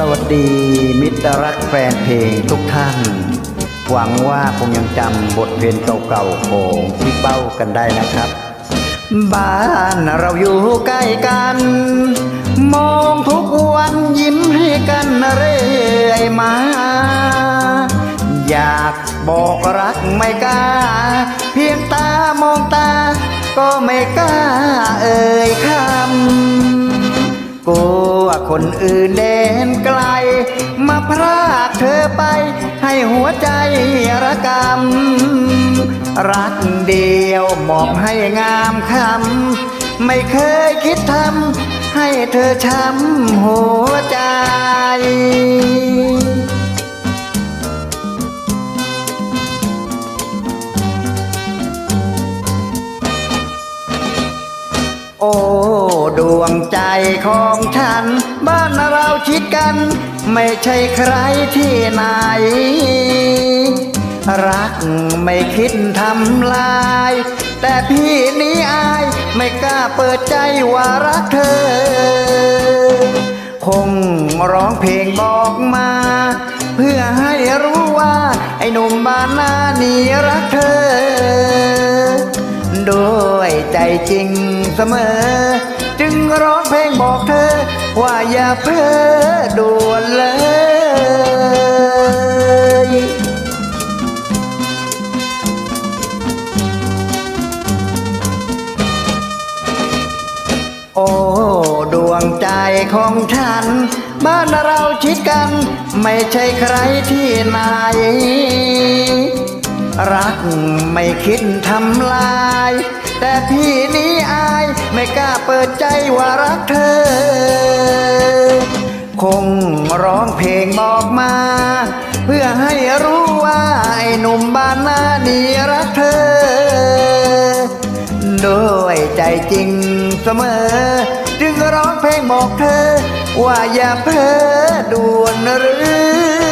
สวัสดีมิตรรักแฟนเพลงทุกท่านหวังว่าคงยังจำบทเพลงเก่าๆของพี่เป้ากันได้นะครับบ้านเราอยู่ใกล้กันมองทุกวันยิ้มให้กันเรื่อยมาอยากบอกรักไม่กล้าเพียงตามองตาก็ไม่กล้าเอ่ยคำกลัวคนอื่นเดินไกลมาพรากเธอไปให้หัวใจระกำรักเดียวมอบให้งามคำไม่เคยคิดทำให้เธอช้ำหัวใจโอ้ดวงใจของฉันบ้านเราชิดกันไม่ใช่ใครที่ไหนรักไม่คิดทำลายแต่พี่นี้อายไม่กล้าเปิดใจว่ารักเธอคงร้องเพลงบอกมาเพื่อให้รู้ว่าไอ้หนุ่มบ้านนานี่รักเธอด้วยใจจริงเสมอจึงร้องเพลงบอกเธอว่าอย่าเพ้อด่วนเลยโอ้ดวงใจของฉันบ้านเราชิดกันไม่ใช่ใครที่ไหนรักไม่คิดทำลายแต่พี่นี้อายไม่กล้าเปิดใจว่ารักเธอคงร้องเพลงบอกมาเพื่อให้รู้ว่าไอ้หนุ่มบ้านนานี่รักเธอด้วยใจจริงเสมอจึงร้องเพลงบอกเธอว่าอย่าเพ้อด่วนหรือ